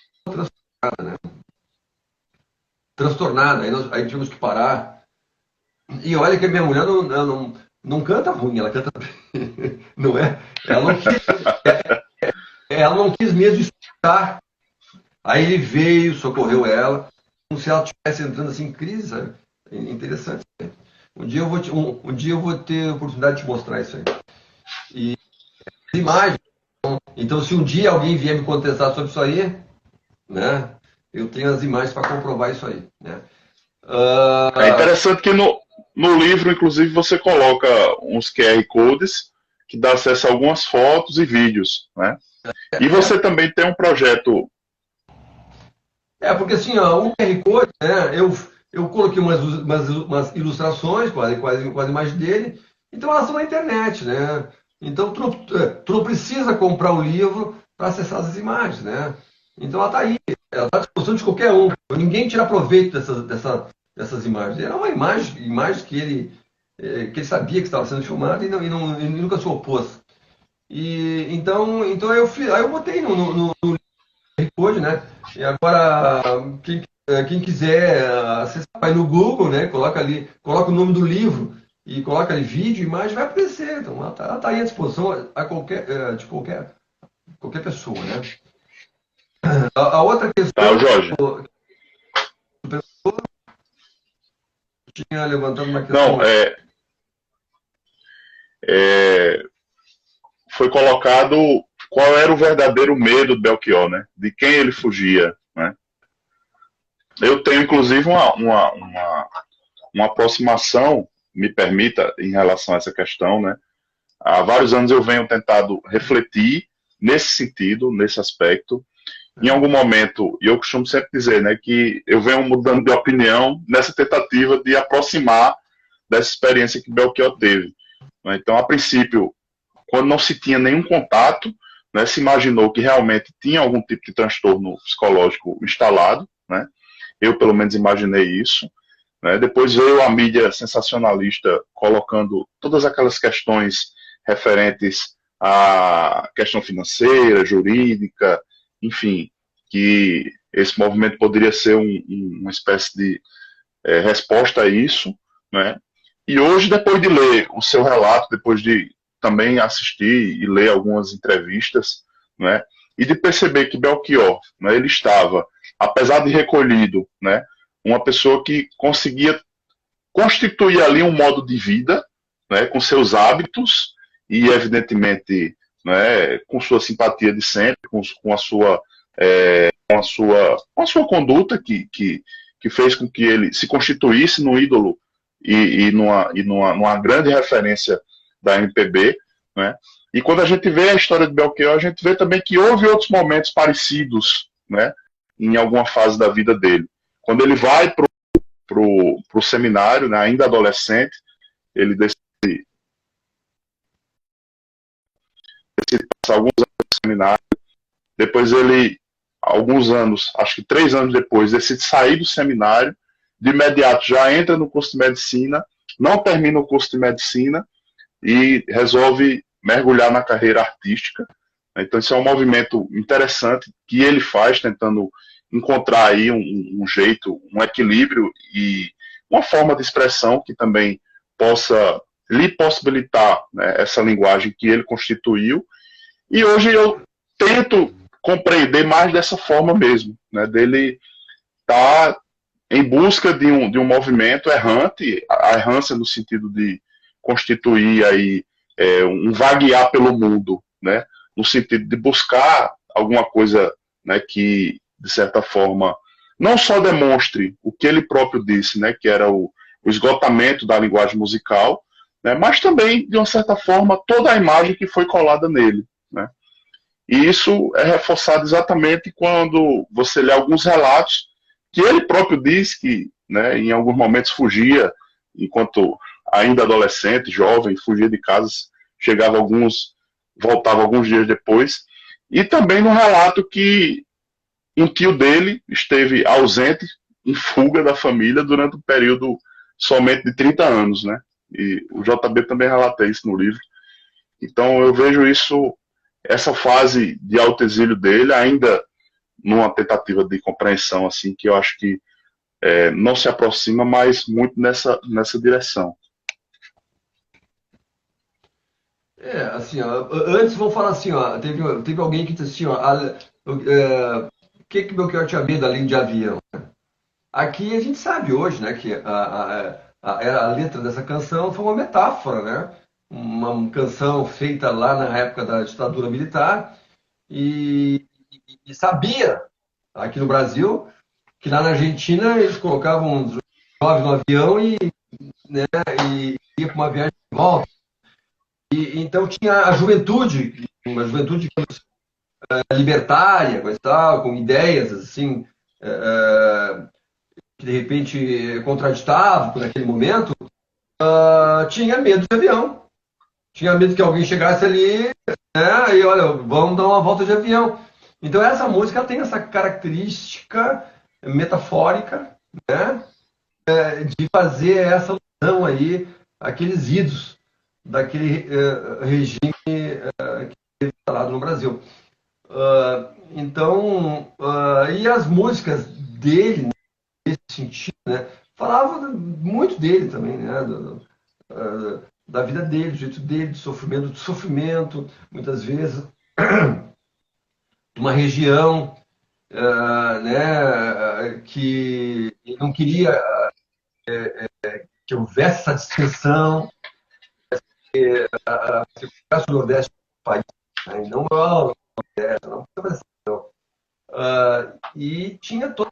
transtornada. Aí tivemos que parar. E olha que a minha mulher não canta ruim, ela canta bem. Não é? Ela não quis mesmo escutar. Aí ele veio, socorreu ela, como se ela estivesse entrando assim em crise, sabe? Interessante. Um dia eu vou ter a oportunidade de te mostrar isso aí. E imagens. Então, se um dia alguém vier me contestar sobre isso aí, né? Eu tenho as imagens para comprovar isso aí, né? É interessante que no livro, inclusive, você coloca uns QR Codes que dá acesso a algumas fotos e vídeos, né? E você também tem um projeto. Porque assim, ó, o QR Code, né? Eu coloquei umas ilustrações com a imagem dele, então elas estão na internet, né? Então tu não precisa comprar o livro para acessar as imagens, né? Então ela está aí, ela está à disposição de qualquer um. Ninguém tira proveito dessas imagens. Era uma imagem que ele sabia que estava sendo filmada e nunca se opôs. Então aí eu botei no Code, né? E agora, quem quiser acessar, vai no Google, né? Coloca ali, coloca o nome do livro e coloca ali vídeo, imagem, vai aparecer. Então, ela tá aí à disposição de qualquer pessoa, né? A outra Tá, questão Jorge? que tinha levantado uma Não, questão. é, foi colocado qual era o verdadeiro medo do Belchior, né? De quem ele fugia, né? Eu tenho, inclusive, uma aproximação, me permita, em relação a essa questão, né? Há vários anos eu venho tentado refletir nesse sentido, nesse aspecto. Em algum momento, e eu costumo sempre dizer, né, que eu venho mudando de opinião nessa tentativa de aproximar dessa experiência que Belchior teve. Né? Então, a princípio, quando não se tinha nenhum contato, né, se imaginou que realmente tinha algum tipo de transtorno psicológico instalado, né? Eu, pelo menos, imaginei isso. Né? Depois veio a mídia sensacionalista colocando todas aquelas questões referentes à questão financeira, jurídica, enfim, que esse movimento poderia ser uma espécie de resposta a isso, né? E hoje, depois de ler o seu relato, depois de também assistir e ler algumas entrevistas, né? E de perceber que Belchior, né, ele estava, apesar de recolhido, né, uma pessoa que conseguia constituir ali um modo de vida, né, com seus hábitos e, evidentemente, né, com sua simpatia de sempre, com a sua com a sua conduta que fez com que ele se constituísse no ídolo numa grande referência da MPB, né? E quando a gente vê a história de Belchior, a gente vê também que houve outros momentos parecidos, né, em alguma fase da vida dele. Quando ele vai pro seminário, né, ainda adolescente, ele decide passar alguns anos no seminário, depois ele, alguns anos, acho que 3 anos depois, decide sair do seminário, de imediato já entra no curso de medicina, não termina o curso de medicina e resolve mergulhar na carreira artística. Então, isso é um movimento interessante que ele faz, tentando encontrar aí um jeito, um equilíbrio e uma forma de expressão que também possa lhe possibilitar, né, essa linguagem que ele constituiu. E hoje eu tento compreender mais dessa forma mesmo, né, dele estar em busca de um movimento errante, a errância no sentido de constituir aí um vaguear pelo mundo, né, no sentido de buscar alguma coisa, né, que, de certa forma, não só demonstre o que ele próprio disse, né, que era o esgotamento da linguagem musical, né? Mas também, de uma certa forma, toda a imagem que foi colada nele, né? E isso é reforçado exatamente quando você lê alguns relatos que ele próprio diz que, né, em alguns momentos fugia, enquanto ainda adolescente, jovem, fugia de casa, chegava alguns, voltava alguns dias depois. E também no relato que um tio dele esteve ausente, em fuga da família, durante um período somente de 30 anos, né? E o JB também relata isso no livro. Então eu vejo isso, essa fase de autoexílio dele, ainda numa tentativa de compreensão, assim, que eu acho que não se aproxima, mas muito nessa direção. Assim, ó, antes vamos falar assim, ó, teve alguém que disse assim, ó, o que Belchior tinha medo além de avião? Aqui a gente sabe hoje, né, que a letra dessa canção foi uma metáfora, né? Uma canção feita lá na época da ditadura militar e sabia, aqui no Brasil, que lá na Argentina eles colocavam os jovens no avião né, e ia para uma viagem de volta. Então tinha a juventude, uma juventude libertária, coisa e tal, com ideias assim, que de repente contraditavam naquele momento, tinha medo de avião. Tinha medo que alguém chegasse ali, né, e olha, vamos dar uma volta de avião. Então essa música tem essa característica metafórica, né, de fazer essa alusão aí, aqueles idos daquele regime instalado no Brasil. Então, e as músicas dele, nesse sentido, né, falavam muito dele também, né, da vida dele, do jeito dele, do sofrimento, muitas vezes, de uma região né, que não queria que houvesse essa distinção, se fosse o Nordeste do país, né, e não é o Nordeste, não. E tinha todo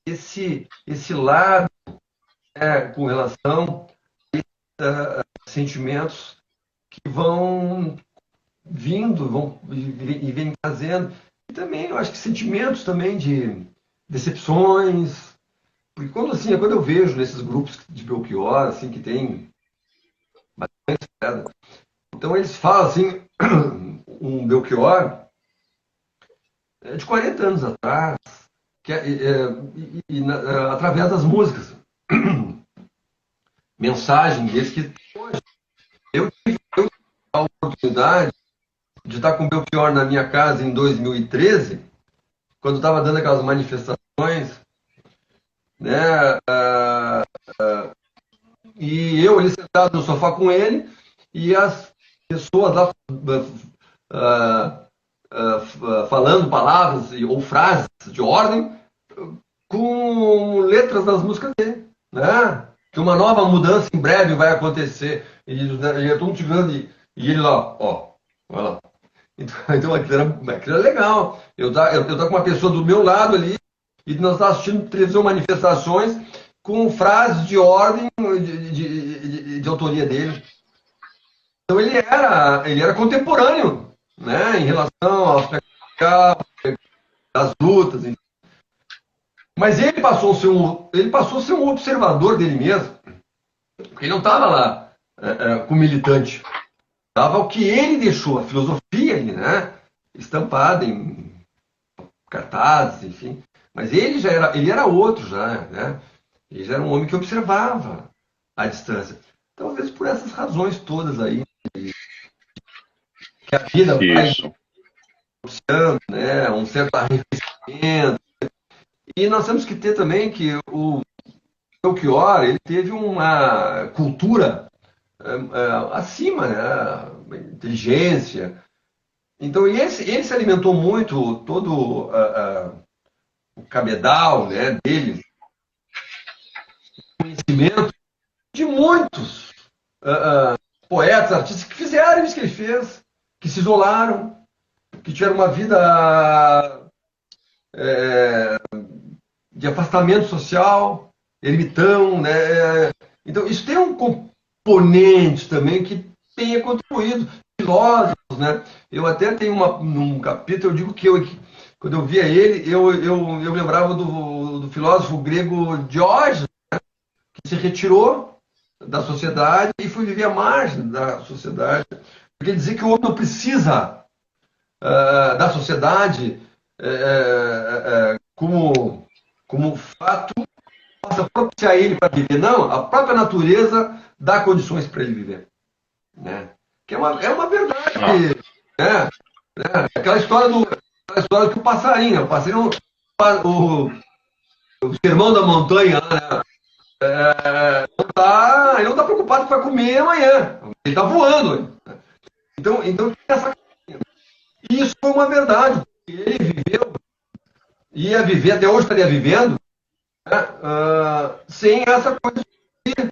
esse lado, né, com relação a sentimentos que vão vindo, e vem trazendo. E também, eu acho que sentimentos também de decepções. Porque quando eu vejo nesses grupos de Belchior, assim, que tem bastante, né, então eles falam assim, um Belchior de 40 anos atrás, através das músicas. Mensagem deles que hoje eu tive a oportunidade de estar com o Belchior na minha casa em 2013, quando estava dando aquelas manifestações, né? E eu ali sentado no sofá com ele e as pessoas lá falando palavras ou frases de ordem com letras das músicas dele, né? Que uma nova mudança em breve vai acontecer. E eu estou chegando e ele lá, ó, olha lá. Então aquilo era legal. Eu tava com uma pessoa do meu lado ali e nós estávamos assistindo televisão, manifestações com frases de ordem de autoria dele. Então ele era contemporâneo, né, em relação aos às lutas. Mas ele passou a ser um observador dele mesmo, porque ele não estava lá como militante. Estava o que ele deixou, a filosofia ali, né, estampada em cartazes, enfim. Mas ele era outro já, né? Ele já era um homem que observava a distância. Talvez por essas razões todas aí, que a vida vai propiciando, né, um certo arrefecimento. E nós temos que ter também que o Belchior, ele teve uma cultura acima, né, inteligência. Então, ele se alimentou muito, todo o cabedal, né, dele, conhecimento de muitos poetas, artistas que fizeram isso que ele fez, que se isolaram, que tiveram uma vida de afastamento social, ermitão, né? Então, isso tem ponentes também que tenha contribuído, filósofos, né? Eu até tenho num capítulo, eu digo que quando eu via ele, eu lembrava do filósofo grego Diógenes, que se retirou da sociedade e foi viver à margem da sociedade. Porque ele dizia que o homem não precisa da sociedade como fato possa propiciar ele para viver. Não, a própria natureza dá condições para ele viver. Né? Que é uma verdade. Né? Aquela história que o passarinho, o sermão da montanha, né? Ele não está preocupado com vai comer amanhã. Ele está voando. Então isso foi uma verdade. Ele viveu, ia viver, até hoje estaria vivendo, né? Sem essa coisa de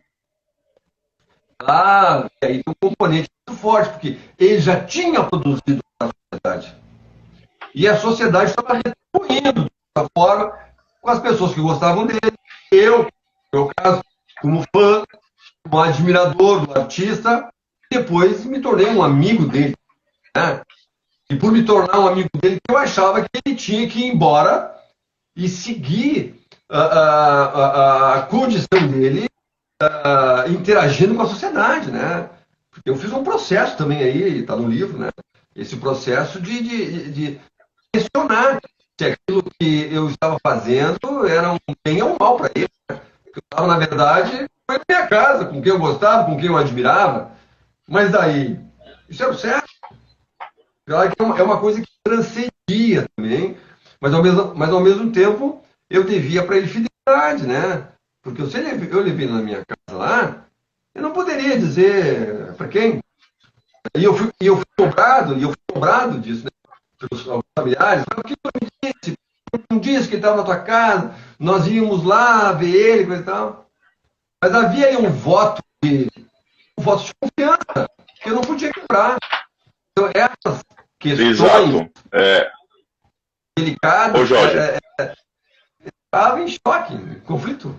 e aí tem um componente muito forte, porque ele já tinha produzido na sociedade. E a sociedade estava retribuindo da forma com as pessoas que gostavam dele. Eu, no meu caso, como fã, como admirador do artista, depois me tornei um amigo dele. Né? E por me tornar um amigo dele, eu achava que ele tinha que ir embora e seguir a condição dele interagindo com a sociedade, né? Eu fiz um processo também aí, está no livro, né? Esse processo de questionar se aquilo que eu estava fazendo era um bem ou um mal para ele. Né? Eu estava, na verdade, foi na minha casa, com quem eu gostava, com quem eu admirava. Mas daí, isso era o certo. Claro que é uma coisa que transcendia também, mas ao mesmo tempo eu devia para ele fidelidade, né? Porque se eu levei na minha casa lá, eu não poderia dizer para quem. E eu fui cobrado disso, né? Pelos familiares. Mas o que tu me disse? Não disse que ele estava na tua casa, nós íamos lá ver ele, coisa e tal. Mas havia aí um voto de confiança que eu não podia quebrar. Então, essas questões delicadas Ô, Jorge, estavam em choque, em conflito.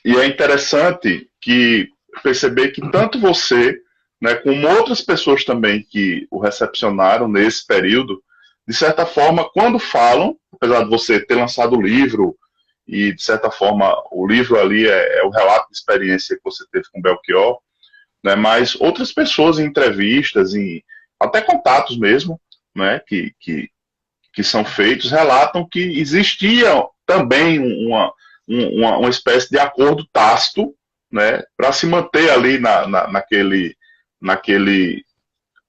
e é interessante que perceber que tanto você, né, como outras pessoas também que o recepcionaram nesse período, de certa forma, quando falam, apesar de você ter lançado o livro, e de certa forma o livro ali é o relato de experiência que você teve com Belchior, né, mas outras pessoas em entrevistas, até contatos mesmo, né, que são feitos, relatam que existia também uma espécie de acordo tácito, né, para se manter ali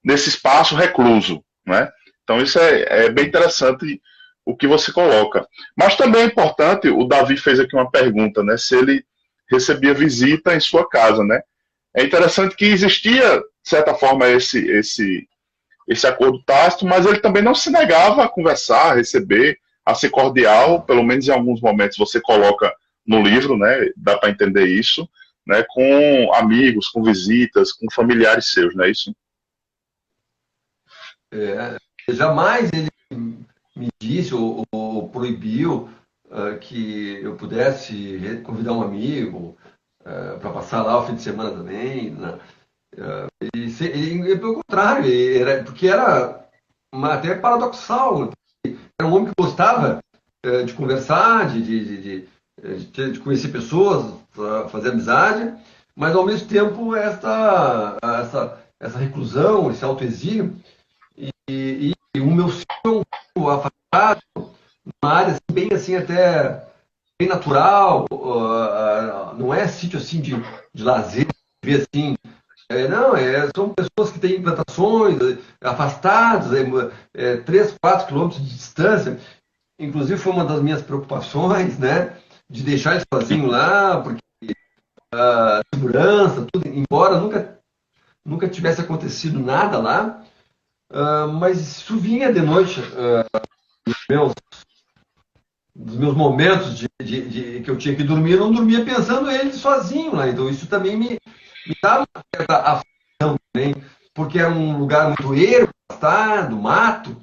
nesse espaço recluso, né? Então isso é bem interessante o que você coloca. Mas também é importante, o Davi fez aqui uma pergunta, né, se ele recebia visita em sua casa, né? É interessante que existia, de certa forma, esse acordo tácito, mas ele também não se negava a conversar, a receber, a ser cordial, pelo menos em alguns momentos você coloca no livro, né, dá para entender isso, né, com amigos, com visitas, com familiares seus, não é isso? Jamais ele me disse ou proibiu que eu pudesse convidar um amigo para passar lá o fim de semana também. Né? Pelo contrário, porque era até paradoxal. Era um homem que gostava de conversar, de conhecer pessoas, fazer amizade, mas ao mesmo tempo essa reclusão, esse autoexílio, e o meu sítio afastado, uma área assim, bem assim até bem natural, não é sítio assim de lazer, ver assim. São pessoas que têm plantações afastadas, 3, 4 quilômetros de distância. Inclusive foi uma das minhas preocupações, né? De deixar ele sozinho lá, porque segurança, tudo, embora nunca tivesse acontecido nada lá, mas isso vinha de noite, dos meus momentos que eu tinha que dormir, eu não dormia pensando ele sozinho lá. Então isso também me dava uma certa aflição também, porque era um lugar muito ermo, afastado, mato.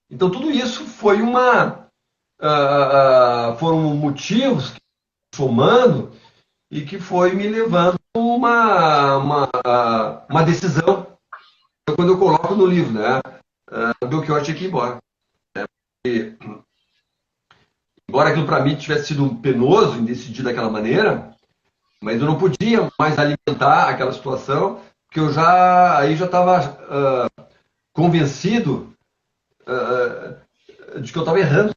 Então tudo isso foi foram motivos que somando e que foi me levando uma decisão quando eu coloco no livro, né? O Belchior tinha que ir embora. E, embora aquilo para mim tivesse sido penoso em decidir daquela maneira, mas eu não podia mais alimentar aquela situação, porque aí já estava convencido de que eu estava errando.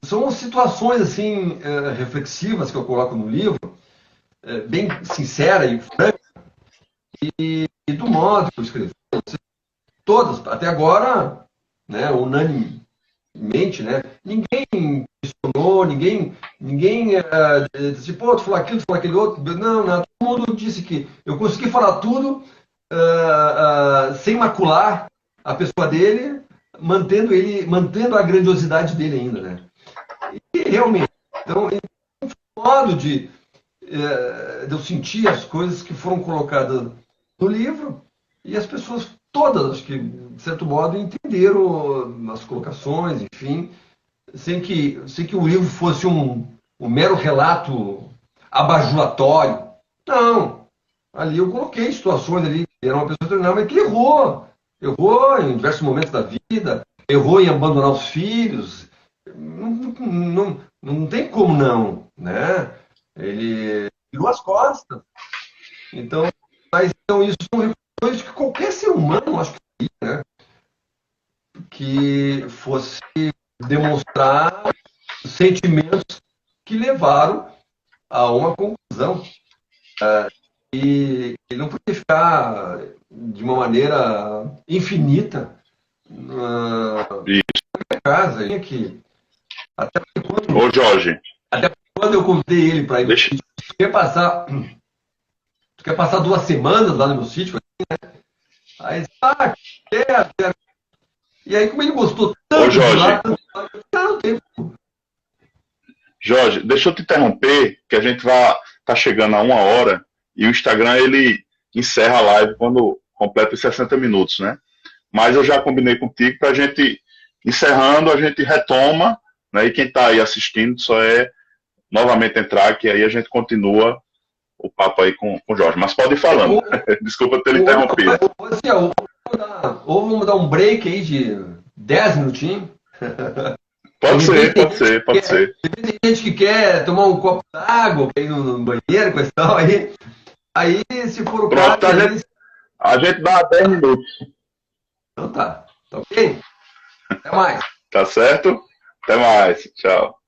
São situações assim reflexivas que eu coloco no livro, bem sincera e franca, e do modo que eu escrevi. Todas, até agora, né, unanimemente, né, ninguém questionou, ninguém disse, pô, tu falou aquilo, tu falou aquele outro. Não, não, todo mundo disse que eu consegui falar tudo sem macular a pessoa dele, mantendo a grandiosidade dele ainda, né? E realmente, então, um modo de eu sentir as coisas que foram colocadas no livro e as pessoas todas, acho que, de certo modo, entenderam as colocações, enfim, sem que o livro fosse um mero relato abajulatório. Não. Ali eu coloquei situações ali que era uma pessoa determinada, mas que errou em diversos momentos da vida, errou em abandonar os filhos. Não tem como não, né? Ele virou as costas. Então, então isso são reflexões que qualquer ser humano, acho que, né, que fosse demonstrar sentimentos que levaram a uma conclusão. E ele não podia ficar de uma maneira infinita na casa. Até quando, Ô, Jorge, até quando eu convidei ele para ir no deixa. sítio, tu quer passar 2 semanas lá no meu sítio? Aí, quer. E aí, como ele gostou Ô, tanto de lá, Jorge, não tem. Jorge, deixa eu te interromper, que a gente tá chegando a 1 hora e o Instagram ele encerra a live quando completa os 60 minutos, né? Mas eu já combinei contigo para a gente, encerrando, a gente retoma, né? E quem está aí assistindo só é novamente entrar, que aí a gente continua o papo aí com o Jorge. Mas pode ir falando. Desculpa ter interrompido. Ou vamos dar um break aí de 10 minutinhos. Pode ser. Tem gente que quer tomar um copo d'água, quer ir no banheiro, questão aí. Aí, se for o Pronto, caso. a gente dá 10 minutos. Então tá. Tá ok? Até mais. Tá certo? Até mais. Tchau.